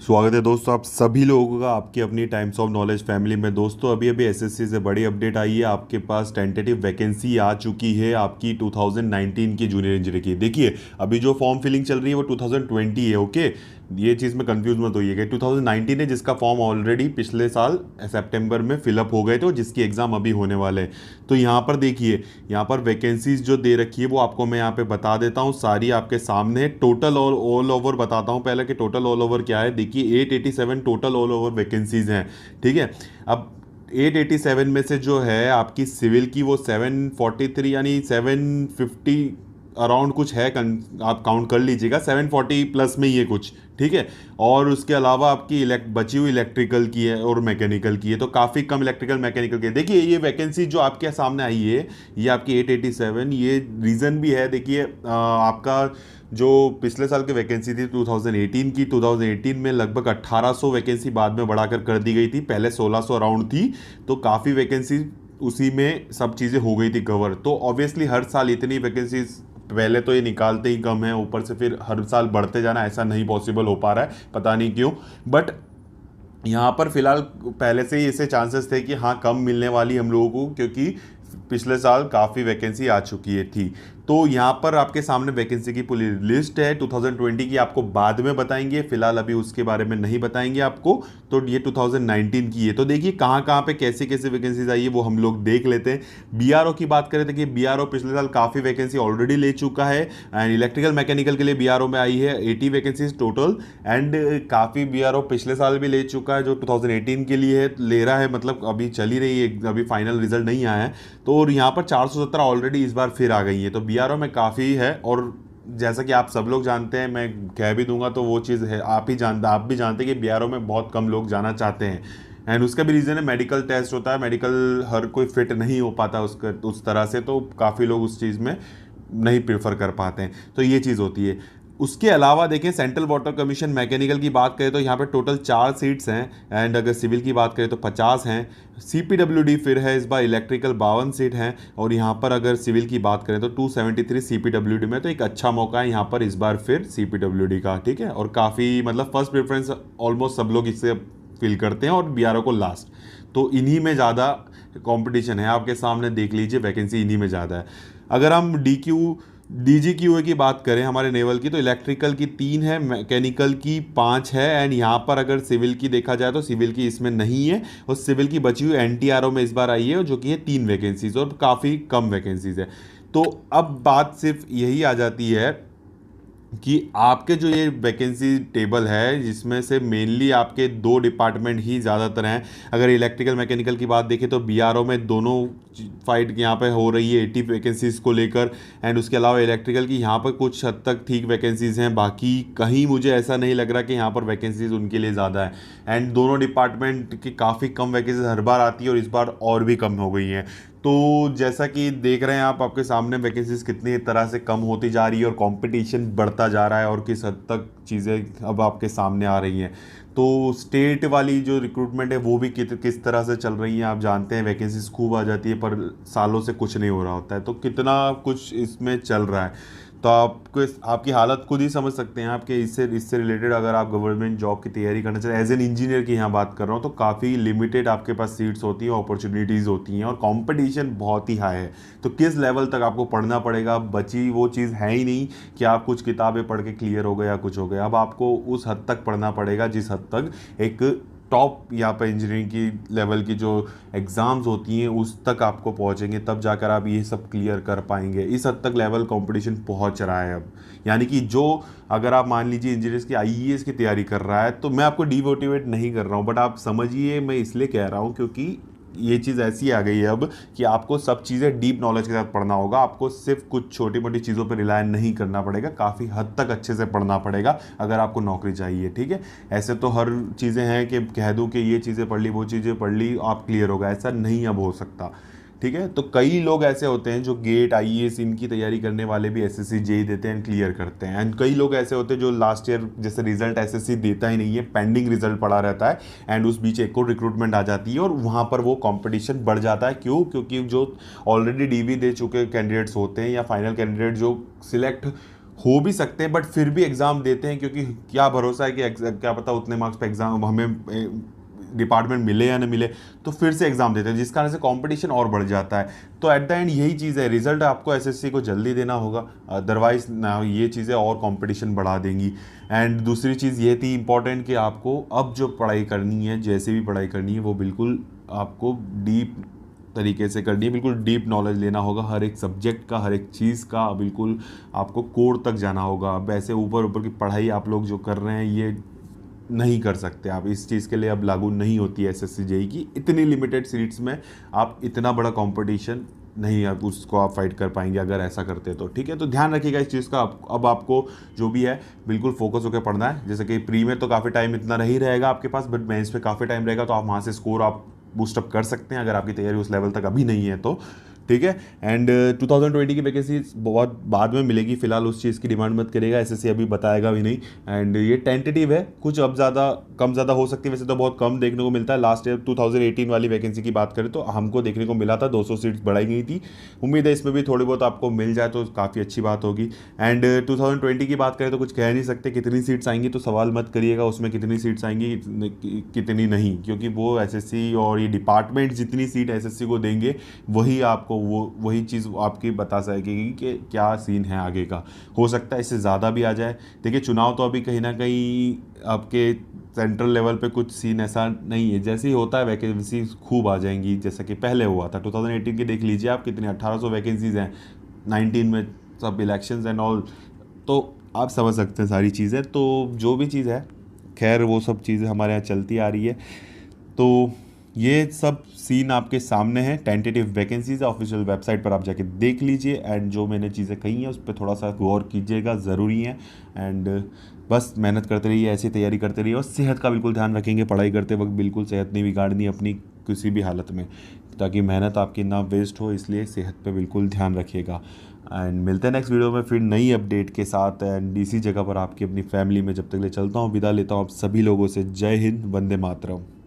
स्वागत है दोस्तों आप सभी लोगों का आपकी अपनी टाइम्स ऑफ नॉलेज फैमिली में। दोस्तों अभी अभी एसएससी से बड़ी अपडेट आई है। आपके पास टेंटेटिव वैकेंसी आ चुकी है आपकी 2019 की जूनियर इंजीनियर की। देखिए अभी जो फॉर्म फिलिंग चल रही है वो 2020 है। ओके, ये चीज़ में कंफ्यूज मत होइएगा। 2019 है जिसका फॉर्म ऑलरेडी पिछले साल सितंबर में फिलअप हो गए थे और जिसकी एग्ज़ाम अभी होने वाले हैं। तो यहाँ पर देखिए, यहाँ पर वैकेंसीज जो दे रखी है वो आपको मैं यहाँ पे बता देता हूँ, सारी आपके सामने है। टोटल ऑल ओवर बताता हूँ पहले कि टोटल ऑल ओवर क्या है। देखिए 887 टोटल ऑल ओवर वैकेंसीज हैं। ठीक है, अब 887 में से जो है आपकी सिविल की वो 743 यानी 750 अराउंड कुछ है, आप काउंट कर लीजिएगा 740 प्लस में ये कुछ। ठीक है, और उसके अलावा आपकी बची हुई इलेक्ट्रिकल की है और मैकेनिकल की है, तो काफ़ी कम इलेक्ट्रिकल मैकेनिकल की है। देखिए ये वैकेंसी जो आपके सामने आई है ये आपकी 887, ये रीज़न भी है। देखिए आपका जो पिछले साल की वैकेंसी थी 2018 की, 2018 में लगभग 1800 वैकेंसी बाद में बढ़ाकर कर दी गई थी, पहले 1600 अराउंड थी। तो काफ़ी वैकेंसी उसी में सब चीज़ें हो गई थी कवर। तो ऑब्वियसली हर साल इतनी वैकेंसी पहले तो ये निकालते ही कम है, ऊपर से फिर हर साल बढ़ते जाना ऐसा नहीं पॉसिबल हो पा रहा है, पता नहीं क्यों। बट यहाँ पर फिलहाल पहले से ही ऐसे चांसेस थे कि हाँ कम मिलने वाली हम लोगों को, क्योंकि पिछले साल काफ़ी वैकेंसी आ चुकी है थी। तो यहाँ पर आपके सामने वैकेंसी की पूरी लिस्ट है 2020 की, आपको बाद में बताएंगे, फिलहाल अभी उसके बारे में नहीं बताएंगे आपको। तो ये 2019 की है। तो देखिए कहाँ कहाँ पे कैसे कैसे वैकेंसीज आई है वो हम लोग देख लेते हैं। बीआरओ की बात करें तो कि बीआरओ पिछले साल काफ़ी वैकेंसी ऑलरेडी ले चुका है। एंड इलेक्ट्रिकल मैकेनिकल के लिए बीआरओ में आई है 80 वैकेंसीज टोटल। एंड काफ़ी बीआरओ पिछले साल भी ले चुका है, जो 2018 के लिए है ले रहा है, मतलब अभी चली रही है, अभी फाइनल रिजल्ट नहीं आया है। तो और यहाँ पर 417 ऑलरेडी इस बार फिर आ गई है। तो बीआरओ में काफ़ी है। और जैसा कि आप सब लोग जानते हैं, मैं कह भी दूंगा तो वो चीज़ है, आप भी जानते हैं कि बीआरओ में बहुत कम लोग जाना चाहते हैं। एंड उसका भी रीज़न है मेडिकल टेस्ट होता है, मेडिकल हर कोई फिट नहीं हो पाता उसका उस तरह से, तो काफ़ी लोग उस चीज़ में नहीं प्रेफर कर पाते हैं। तो ये चीज़ होती है। उसके अलावा देखें सेंट्रल वाटर कमीशन मैकेनिकल की बात करें तो यहाँ पे टोटल 4 सीट्स हैं। एंड अगर सिविल की बात करें तो 50 हैं। सीपीडब्ल्यूडी फिर है इस बार इलेक्ट्रिकल 52 सीट हैं। और यहाँ पर अगर सिविल की बात करें तो 273 सीपीडब्ल्यूडी में, तो एक अच्छा मौका है यहाँ पर इस बार फिर सीपीडब्ल्यूडी का। ठीक है, और काफ़ी मतलब फर्स्ट प्रेफरेंस ऑलमोस्ट सब लोग इससे फिल करते हैं और बीआरओ को लास्ट। तो इन्हीं में ज़्यादा कंपटीशन है, आपके सामने देख लीजिए वैकेंसी इन्हीं में ज़्यादा है। अगर हम डीजीक्यूए की बात करें हमारे नेवल की, तो इलेक्ट्रिकल की 3 है, मैकेनिकल की 5 है। एंड यहाँ पर अगर सिविल की देखा जाए तो सिविल की इसमें नहीं है, और सिविल की बची हुई एनटीआरओ में इस बार आई है जो कि है 3 वैकेंसीज और काफ़ी कम वैकेंसीज है। तो अब बात सिर्फ यही आ जाती है कि आपके जो ये वैकेंसी टेबल है जिसमें से मेनली आपके 2 डिपार्टमेंट ही ज़्यादातर हैं। अगर इलेक्ट्रिकल मैकेनिकल की बात देखें तो बीआरओ में दोनों फाइट यहाँ पे हो रही है 80 वैकेंसीज़ को लेकर। एंड उसके अलावा इलेक्ट्रिकल की यहाँ पर कुछ हद तक ठीक वैकेंसीज़ हैं, बाकी कहीं मुझे ऐसा नहीं लग रहा कि यहाँ पर वैकेंसीज़ उनके लिए ज़्यादा है। एंड दोनों डिपार्टमेंट की काफ़ी कम वैकेंसीज हर बार आती है और इस बार और भी कम हो गई हैं। तो जैसा कि देख रहे हैं आप, आपके सामने वैकेंसीज कितनी तरह से कम होती जा रही है और कंपटीशन बढ़ता जा रहा है और किस हद तक चीज़ें अब आपके सामने आ रही हैं। तो स्टेट वाली जो रिक्रूटमेंट है वो भी किस तरह से चल रही है आप जानते हैं। वैकेंसीज खूब आ जाती है पर सालों से कुछ नहीं हो रहा होता है, तो कितना कुछ इसमें चल रहा है। तो आपको आपकी हालत खुद ही समझ सकते हैं आपके इससे इससे रिलेटेड। अगर आप गवर्नमेंट जॉब की तैयारी करना चाहते हैं, एज एन इंजीनियर की यहाँ बात कर रहा हूँ, तो काफ़ी लिमिटेड आपके पास सीट्स होती हैं, अपॉर्चुनिटीज़ होती हैं और कंपटीशन बहुत ही हाई है। तो किस लेवल तक आपको पढ़ना पड़ेगा, बची वो चीज़ है ही नहीं कि आप कुछ किताबें पढ़ के क्लियर हो गए या कुछ हो गया। अब आपको उस हद तक पढ़ना पड़ेगा जिस हद तक एक टॉप यहाँ पर इंजीनियरिंग की लेवल की जो एग्ज़ाम्स होती हैं उस तक आपको पहुँचेंगे, तब जाकर आप ये सब क्लियर कर पाएंगे। इस हद तक लेवल कंपटीशन पहुँच रहा है अब। यानी कि जो अगर आप मान लीजिए इंजीनियर्स की आईएएस की तैयारी कर रहा है, तो मैं आपको डीमोटिवेट नहीं कर रहा हूँ, बट आप समझिए मैं इसलिए कह रहा हूँ क्योंकि ये चीज़ ऐसी आ गई है अब कि आपको सब चीज़ें डीप नॉलेज के साथ पढ़ना होगा। आपको सिर्फ कुछ छोटी मोटी चीज़ों पर रिलाय नहीं करना पड़ेगा, काफ़ी हद तक अच्छे से पढ़ना पड़ेगा अगर आपको नौकरी चाहिए। ठीक है, ऐसे तो हर चीज़ें हैं कि कह दूं कि ये चीज़ें पढ़ ली वो चीज़ें पढ़ ली आप क्लियर होगा, ऐसा नहीं अब हो सकता। ठीक है, तो कई लोग ऐसे होते हैं जो गेट आईएएस इनकी तैयारी करने वाले भी एसएससी जेई देते हैं, क्लियर करते हैं। एंड कई लोग ऐसे होते हैं जो लास्ट ईयर जैसे रिजल्ट एसएससी देता ही नहीं है, पेंडिंग रिजल्ट पड़ा रहता है, एंड उस बीच एक और रिक्रूटमेंट आ जाती है और वहाँ पर वो कंपटीशन बढ़ जाता है। क्यों? क्योंकि जो ऑलरेडी डीवी दे चुके कैंडिडेट्स होते हैं या फाइनल कैंडिडेट जो सिलेक्ट हो भी सकते हैं, बट फिर भी एग्ज़ाम देते हैं, क्योंकि क्या भरोसा है कि क्या पता उतने मार्क्स पे एग्ज़ाम हमें डिपार्टमेंट मिले या ना मिले, तो फिर से एग्ज़ाम देते हैं, जिस कारण से कंपटीशन और बढ़ जाता है। तो एट द एंड यही चीज़ है, रिजल्ट आपको एसएससी को जल्दी देना होगा, अदरवाइज ना ये चीज़ें और कंपटीशन बढ़ा देंगी। एंड दूसरी चीज़ ये थी इंपॉर्टेंट कि आपको अब जो पढ़ाई करनी है, जैसे भी पढ़ाई करनी है, वो बिल्कुल आपको डीप तरीके से करनी है, बिल्कुल डीप नॉलेज लेना होगा हर एक सब्जेक्ट का, हर एक चीज़ का, बिल्कुल आपको कोर तक जाना होगा। अब ऐसे ऊपर ऊपर की पढ़ाई आप लोग जो कर रहे हैं ये नहीं कर सकते आप, इस चीज़ के लिए अब लागू नहीं होती है एसएससी जेई की, इतनी लिमिटेड सीट्स में आप इतना बड़ा कंपटीशन नहीं, आप उसको आप फाइट कर पाएंगे अगर ऐसा करते तो। ठीक है, तो ध्यान रखिएगा इस चीज़ का। अब आपको जो भी है बिल्कुल फोकस होकर पढ़ना है। जैसे कि प्री में तो काफ़ी टाइम इतना नहीं रहेगा आपके पास, बट मेंस पे काफ़ी टाइम रहेगा, तो आप वहाँ से स्कोर आप बूस्टअप कर सकते हैं अगर आपकी तैयारी उस लेवल तक अभी नहीं है तो। ठीक है। एंड 2020 की वैकेंसी बहुत बाद में मिलेगी, फिलहाल उस चीज़ की डिमांड मत करेगा, एसएससी अभी बताएगा भी नहीं। एंड ये टेंटेटिव है, कुछ अब ज़्यादा कम ज़्यादा हो सकती है, वैसे तो बहुत कम देखने को मिलता है। लास्ट ईयर 2018 वाली वैकेंसी की बात करें तो हमको देखने को मिला था 200 सीट्स बढ़ाई गई थी। उम्मीद है इसमें भी थोड़ी बहुत आपको मिल जाए तो काफ़ी अच्छी बात होगी। एंड 2020 की बात करें तो कुछ कह नहीं सकते कितनी सीट्स आएंगी, तो सवाल मत करिएगा उसमें कितनी सीट्स आएंगी कितनी नहीं, क्योंकि वो एसएससी और ये डिपार्टमेंट जितनी सीट एसएससी को देंगे वही आपको वही चीज़ आपकी बता सकेगी कि क्या सीन है आगे का। हो सकता है इससे ज़्यादा भी आ जाए। देखिए चुनाव तो अभी कहीं ना कहीं आपके सेंट्रल लेवल पे कुछ सीन ऐसा नहीं है, जैसे ही होता है वैकेंसी खूब आ जाएंगी, जैसा कि पहले हुआ था 2018 के, देख लीजिए आप कितने 1800 वैकेंसीज हैं 19 में, सब इलेक्शंस एंड ऑल, तो आप समझ सकते हैं सारी चीज़ें। तो जो भी चीज़ है, खैर वो सब चीज़ें हमारे यहाँ चलती आ रही है। तो ये सब सीन आपके सामने है, टेंटेटिव वैकेंसीज ऑफिशियल वेबसाइट पर आप जाके देख लीजिए। एंड जो मैंने चीज़ें कही हैं उस पर थोड़ा सा गौर कीजिएगा, ज़रूरी है। एंड बस मेहनत करते रहिए, ऐसी तैयारी करते रहिए, और सेहत का बिल्कुल ध्यान रखेंगे पढ़ाई करते वक्त, बिल्कुल सेहत नहीं बिगाड़नी अपनी किसी भी हालत में, ताकि मेहनत आपकी ना वेस्ट हो, इसलिए सेहत पे बिल्कुल ध्यान रखिएगा। एंड मिलते हैं नेक्स्ट वीडियो में फिर नई अपडेट के साथ, एंड इसी जगह पर आपकी अपनी फैमिली में जब तक ले चलता हूँ, विदा लेता हूँ आप सभी लोगों से। जय हिंद, वंदे मातरम।